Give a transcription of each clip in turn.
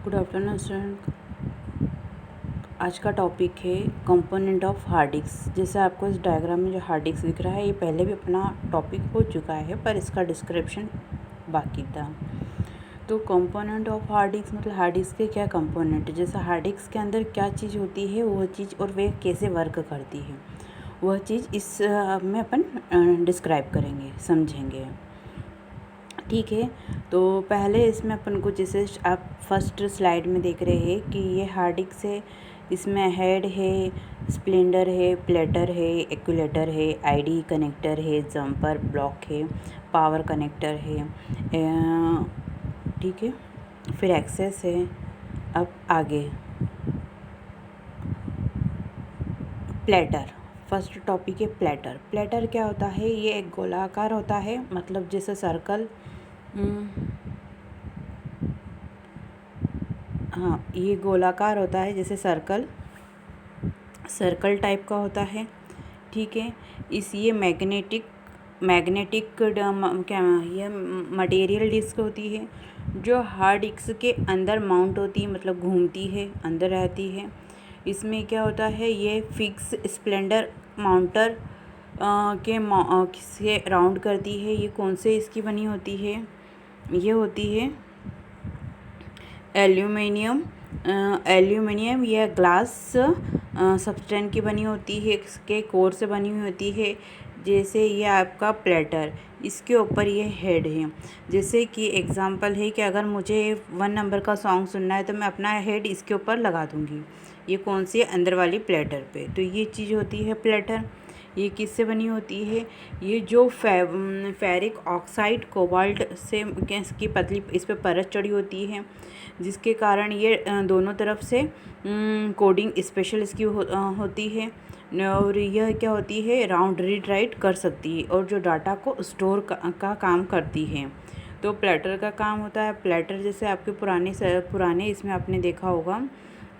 Good afternoon student. आज का topic है कंपोनेंट ऑफ हार्ड डिस्क। जैसे आपको इस डायग्राम में जो हार्ड डिस्क दिख रहा है, ये पहले भी अपना टॉपिक हो चुका है, पर इसका डिस्क्रिप्शन बाकी था। तो कंपोनेंट ऑफ हार्ड डिस्क मतलब हार्ड डिस्क के क्या कंपोनेंट, जैसे हार्ड डिस्क के अंदर क्या चीज़ होती है वह चीज़ और वे कैसे वर्क करती है, वह चीज़ इस में अपन डिस्क्राइब करेंगे, समझेंगे। ठीक है, तो पहले इसमें अपन को जैसे आप फर्स्ट स्लाइड में देख रहे हैं कि ये हार्ड डिस्क है। इसमें हेड है, स्प्लेंडर है, प्लेटर है, एक्यूलेटर है, आईडी कनेक्टर है, जंपर ब्लॉक है, पावर कनेक्टर है, ठीक है, फिर एक्सेस है। अब आगे प्लेटर, फर्स्ट टॉपिक है प्लेटर। प्लेटर क्या होता है? ये एक गोलाकार होता है, मतलब जैसे सर्कल, हाँ, ये गोलाकार होता है जैसे सर्कल टाइप का होता है। ठीक है, ये मैग्नेटिक क्या ये मटेरियल डिस्क होती है जो हार्ड डिस्क के अंदर माउंट होती है, मतलब घूमती है, अंदर रहती है। इसमें क्या होता है, ये फिक्स स्प्लेंडर माउंटर से राउंड करती है। ये कौन से इसकी बनी होती है? ये होती है एल्यूमिनियम या ग्लास सब्सटेंस की बनी होती है, इसके कोर से बनी हुई होती है। जैसे ये आपका प्लेटर, इसके ऊपर ये हेड है। जैसे कि एग्जांपल है कि अगर मुझे 1 नंबर का सॉन्ग सुनना है तो मैं अपना हेड इसके ऊपर लगा दूँगी। ये कौन सी अंदर वाली प्लेटर पे, तो ये चीज़ होती है प्लेटर। ये किससे बनी होती है? ये जो फेरिक ऑक्साइड कोबाल्ट से इसकी पतली इस पर परत चढ़ी होती है, जिसके कारण ये दोनों तरफ से कोडिंग स्पेशल इसकी होती है। और यह क्या होती है, राउंड रीड राइट कर सकती है और जो डाटा को स्टोर का काम करती है। तो प्लेटर का काम होता है। प्लेटर जैसे आपके पुराने इसमें आपने देखा होगा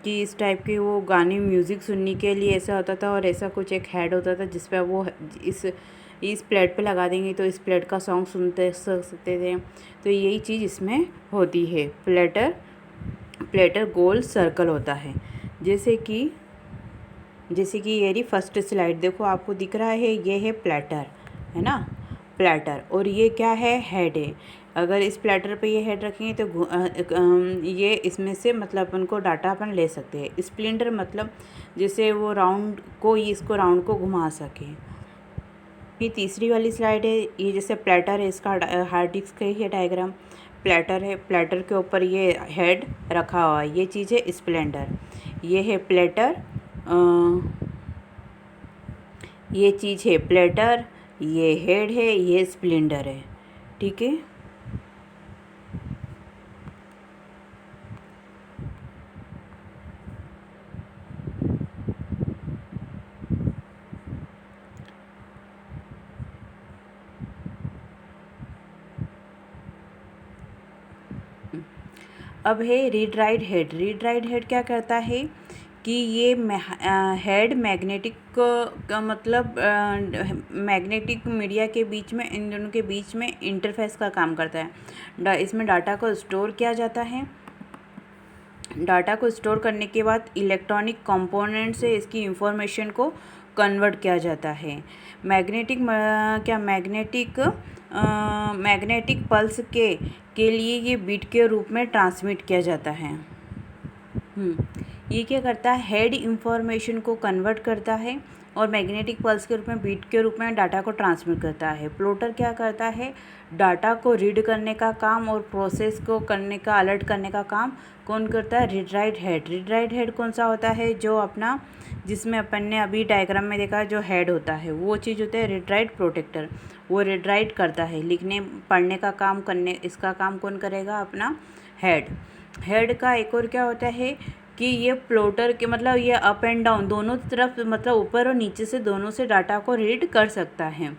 कि इस टाइप के वो गाने म्यूज़िक सुनने के लिए ऐसा होता था, और ऐसा कुछ एक हेड होता था जिस पर वो इस प्लेट पे लगा देंगे तो इस प्लेट का सॉन्ग सकते थे। तो यही चीज़ इसमें होती है। प्लेटर गोल सर्कल होता है। जैसे कि ये रही फर्स्ट स्लाइड, देखो आपको दिख रहा है, ये है प्लेटर, है ना, प्लेटर। और ये क्या है? हेड है। अगर इस प्लेटर पे ये हेड रखेंगे तो ये इसमें से मतलब अपन को डाटा अपन ले सकते हैं। स्प्लिंटर मतलब जैसे वो इसको राउंड को घुमा सके। ये तीसरी वाली स्लाइड है, ये जैसे प्लेटर है, इसका हार्ड डिस्क का ही डायग्राम। प्लेटर है, प्लेटर के ऊपर ये हेड रखा हुआ है, ये चीज़ है स्प्लेंडर। ये है प्लेटर, ये चीज़ है प्लेटर, ये हेड है, ये स्प्लेंडर है। ठीक है, अब है read write head. Read write head क्या करता है कि ये हेड मैग्नेटिक का मतलब मैग्नेटिक मीडिया के बीच में, इन दोनों के बीच में इंटरफेस का काम करता है। इसमें डाटा को स्टोर किया जाता है। डाटा को स्टोर करने के बाद इलेक्ट्रॉनिक कंपोनेंट से इसकी इंफॉर्मेशन को कन्वर्ट किया जाता है। मैग्नेटिक पल्स के लिए ये बीट के रूप में ट्रांसमिट किया जाता है। ये क्या करता है? हेड इंफॉर्मेशन को कन्वर्ट करता है और मैग्नेटिक पल्स के रूप में, बीट के रूप में डाटा को ट्रांसमिट करता है। प्लोटर क्या करता है? डाटा को रीड करने का काम और प्रोसेस को करने का, अलर्ट करने का काम कौन करता है? Read write head. Read write head कौन सा होता है? जो अपना, जिसमें अपन ने अभी डायग्राम में देखा जो हेड होता है, वो चीज़ होता है रीड राइट प्रोटेक्टर। वो रीड राइट करता है, लिखने पढ़ने का काम करने, इसका काम कौन करेगा? अपना हेड। हेड का एक और क्या होता है कि ये प्लोटर के मतलब ये अप एंड डाउन दोनों तरफ, मतलब ऊपर और नीचे से दोनों से डाटा को रीड कर सकता है।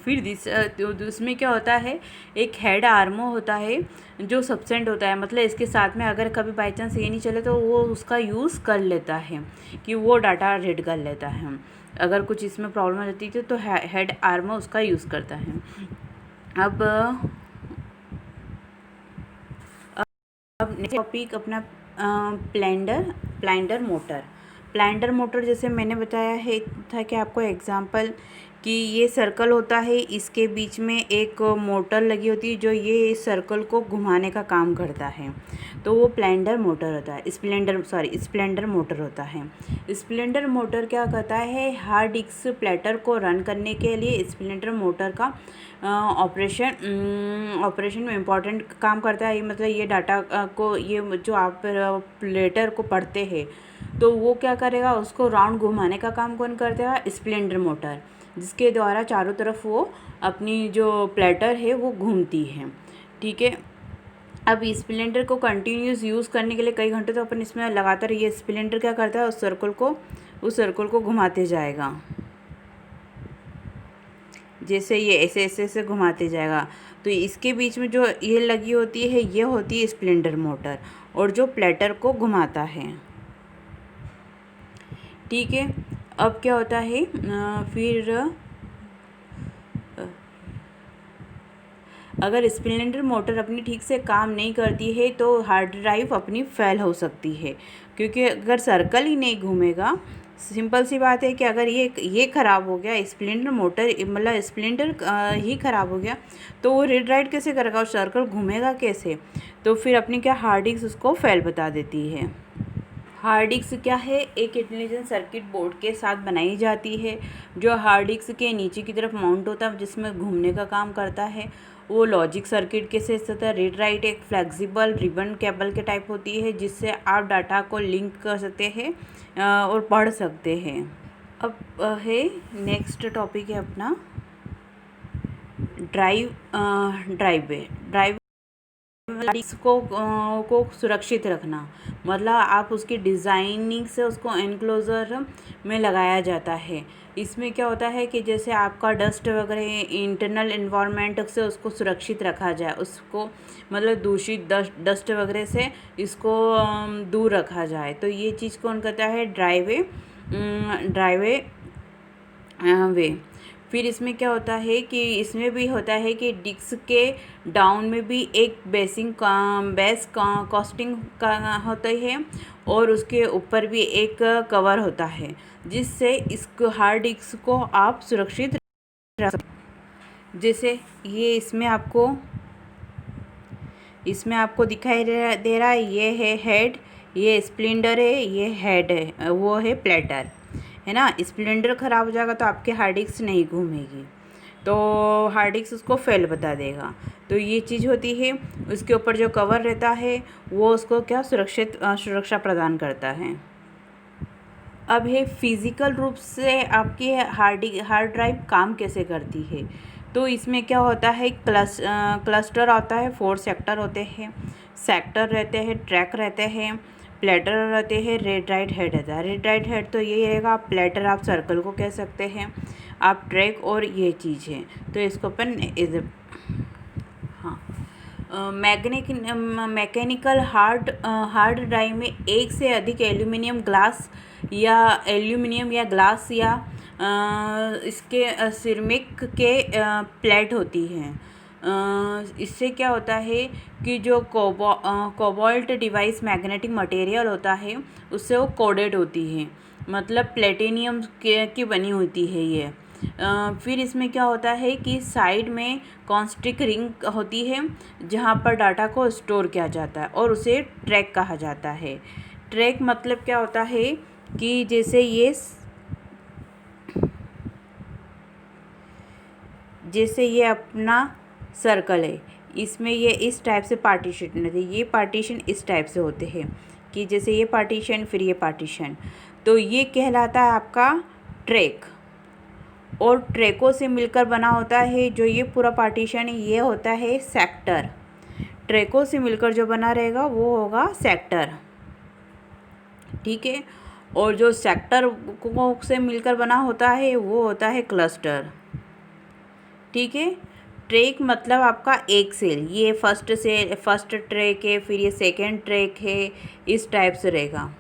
फिर उसमें क्या होता है, एक हेड आर्मो होता है जो सबसेंट होता है, मतलब इसके साथ में अगर कभी बाई चांस ये नहीं चले तो वो उसका यूज़ कर लेता है कि वो डाटा रीड कर लेता है। अगर कुछ इसमें प्रॉब्लम आ जाती है तो हेड आर्मो उसका यूज़ करता है। अब टॉपिक अपना प्लाइंडर मोटर। प्लाइंडर मोटर जैसे मैंने बताया है था कि आपको एग्जांपल कि ये सर्कल होता है, इसके बीच में एक मोटर लगी होती है जो ये इस सर्कल को घुमाने का काम करता है, तो वो प्लाइंडर मोटर होता है। स्प्लेंडर मोटर होता है। स्प्लेंडर मोटर क्या करता है, हार्ड डिस्क प्लेटर को रन करने के लिए स्प्लेंडर मोटर का ऑपरेशन में इम्पॉर्टेंट काम करता है। मतलब ये डाटा को, ये जो आप प्लेटर को पढ़ते हैं तो वो क्या करेगा, उसको राउंड घुमाने का काम कौन करता है, स्प्लेंडर मोटर, जिसके द्वारा चारों तरफ वो अपनी जो प्लेटर है वो घूमती है। ठीक है। अब स्प्लेंडर को कंटिन्यूस यूज़ करने के लिए कई घंटे तो अपन इसमें लगातार ये स्प्लेंडर क्या करता है, उस सर्कल को घुमाते जाएगा। जैसे ये ऐसे घुमाते जाएगा, तो इसके बीच में जो ये लगी होती है ये होती है स्प्लेंडर मोटर, और जो प्लेटर को घुमाता है। ठीक है। अब क्या होता है, फिर अगर स्प्लेंडर मोटर अपनी ठीक से काम नहीं करती है तो हार्ड ड्राइव अपनी फेल हो सकती है, क्योंकि अगर सर्कल ही नहीं घूमेगा, सिंपल सी बात है कि अगर ये ख़राब हो गया, स्प्लेंडर मोटर मतलब स्प्लेंडर ही ख़राब हो गया, तो वो रीड राइट कैसे करेगा और सर्कल घूमेगा कैसे, तो फिर अपनी क्या हार्ड डिस्क उसको फेल बता देती है। हार्ड डिस्क क्या है, एक इंटेलिजेंट सर्किट बोर्ड के साथ बनाई जाती है जो हार्ड डिस्क के नीचे की तरफ माउंट होता है, जिसमें घूमने का काम करता है। वो लॉजिक सर्किट के से होता है। रीड राइट एक फ्लेक्सिबल रिबन केबल के टाइप होती है, जिससे आप डाटा को लिंक कर सकते हैं और पढ़ सकते हैं। अब है नेक्स्ट टॉपिक है अपना ड्राइव डिस्क को सुरक्षित रखना, मतलब आप उसकी डिज़ाइनिंग से उसको एनक्लोजर में लगाया जाता है। इसमें क्या होता है कि जैसे आपका डस्ट वगैरह इंटरनल इन्वायरमेंट से उसको सुरक्षित रखा जाए, उसको मतलब दूषित डस्ट वगैरह से इसको दूर रखा जाए, तो ये चीज़ कौन करता है, ड्राइवे वे। फिर इसमें क्या होता है कि इसमें भी होता है कि डिस्क के डाउन में भी एक बेस कास्टिंग का होता है, और उसके ऊपर भी एक कवर होता है, जिससे इस हार्ड डिस्क को आप सुरक्षित रख सकते। जैसे ये इसमें आपको दिखाई दे रहा है, ये है हेड, ये स्प्लेंडर है, ये हेड है, वो है प्लेटर, है ना। स्प्लेंडर ख़राब हो जाएगा तो आपके हार्ड डिस्क नहीं घूमेगी, तो हार्ड डिस्क उसको फेल बता देगा। तो ये चीज़ होती है। उसके ऊपर जो कवर रहता है वो उसको क्या सुरक्षा प्रदान करता है। अब है फिज़िकल रूप से आपकी हार्ड ड्राइव काम कैसे करती है। तो इसमें क्या होता है, क्लस्टर आता है, 4 सेक्टर होते हैं, सेक्टर रहते हैं, ट्रैक रहते हैं, प्लेटर रहते हैं, रीड राइट हेड रहता है। रीड राइट हेड तो यही रहेगा, प्लेटर आप सर्कल को कह सकते हैं, आप ट्रैक और ये चीज़ है, तो इसको अपन मैकेनिकल हार्ड ड्राइव में एक से अधिक एल्यूमिनियम या ग्लास या इसके सिरेमिक के प्लेट होती हैं। इससे क्या होता है कि जो कोबाल्ट डिवाइस मैग्नेटिक मटेरियल होता है उससे वो कोडेड होती है, मतलब प्लेटिनियम की बनी होती है ये। फिर इसमें क्या होता है कि साइड में कॉन्स्ट्रिक रिंग होती है जहाँ पर डाटा को स्टोर किया जाता है, और उसे ट्रैक कहा जाता है। ट्रैक मतलब क्या होता है कि जैसे ये अपना सर्कल है, इसमें ये इस टाइप से पार्टीशन होते हैं, ये पार्टीशन इस टाइप से होते हैं कि जैसे ये पार्टीशन फिर ये पार्टीशन, तो ये कहलाता है आपका ट्रैक। और ट्रैकों से मिलकर बना होता है जो ये पूरा पार्टीशन है, ये होता है सेक्टर। ट्रैकों से मिलकर जो बना रहेगा वो होगा सेक्टर। ठीक है। और जो सेक्टर से मिलकर बना होता है वो होता है क्लस्टर। ठीक है। ट्रैक मतलब आपका एक सेल, ये फर्स्ट ट्रैक है, फिर ये सेकंड ट्रैक है, इस टाइप से रहेगा।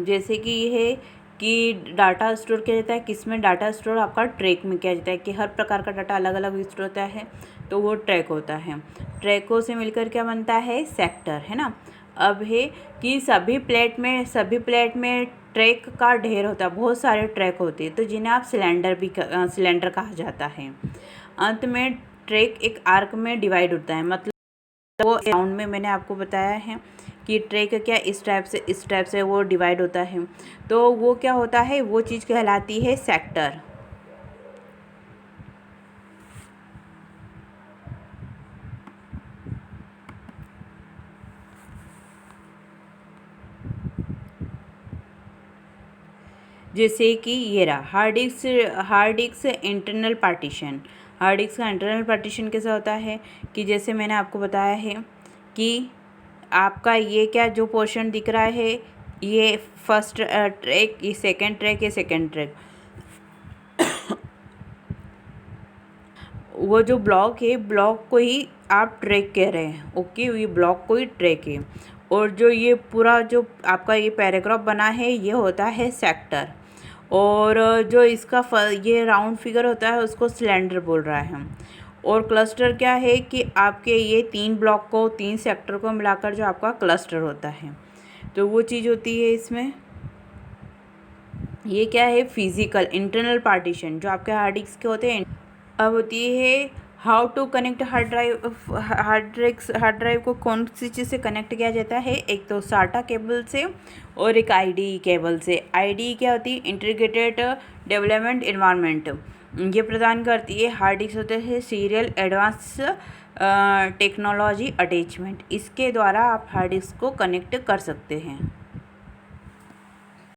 जैसे कि ये है कि डाटा स्टोर किया जाता है, किस में डाटा स्टोर आपका ट्रैक में किया जाता है, कि हर प्रकार का डाटा अलग अलग स्टोर होता है, तो वो ट्रैक होता है। ट्रैकों से मिलकर क्या बनता है, सेक्टर, है ना। अब है कि सभी प्लेट में ट्रैक का ढेर होता है, बहुत सारे ट्रैक होते हैं, तो जिन्हें आप सिलेंडर कहा जाता है। अंत में ट्रैक एक आर्क में डिवाइड होता है, मतलब वो राउंड में मैंने आपको बताया है कि ट्रैक क्या इस टाइप से वो डिवाइड होता है, तो वो क्या होता है, वो चीज़ कहलाती है सेक्टर। जैसे कि ये रहा hard disk internal partition. Hard disk का इंटरनल पार्टीशन कैसा होता है कि जैसे मैंने आपको बताया है कि आपका ये क्या जो पोर्शन दिख रहा है, ये फर्स्ट ट्रैक, ये सेकंड ट्रैक, ये सेकंड ट्रैक, वो जो ब्लॉक है, ब्लॉक को ही आप ट्रैक कह रहे हैं, ओके, ये ब्लॉक को ही ट्रैक है। और जो ये पूरा जो आपका ये पैराग्राफ बना है, ये होता है सेक्टर। और जो इसका ये राउंड फिगर होता है, उसको सिलेंडर बोल रहा है। और क्लस्टर क्या है कि आपके ये 3 ब्लॉक को, 3 सेक्टर को मिलाकर जो आपका क्लस्टर होता है, तो वो चीज़ होती है इसमें। ये क्या है, फिजिकल इंटरनल पार्टीशन जो आपके हार्ड डिस्क के होते हैं। अब होती है how to connect hard drive को कौन सी चीज़ से कनेक्ट किया जाता है, एक तो साटा केबल से और एक आईडीई केबल से। आईडीई क्या होती है, इंटीग्रेटेड डेवलपमेंट एनवायरनमेंट, ये प्रदान करती है। हार्ड डिस्क होते हैं सीरियल एडवांस टेक्नोलॉजी अटैचमेंट, इसके द्वारा आप हार्ड डिस्क को कनेक्ट कर सकते हैं।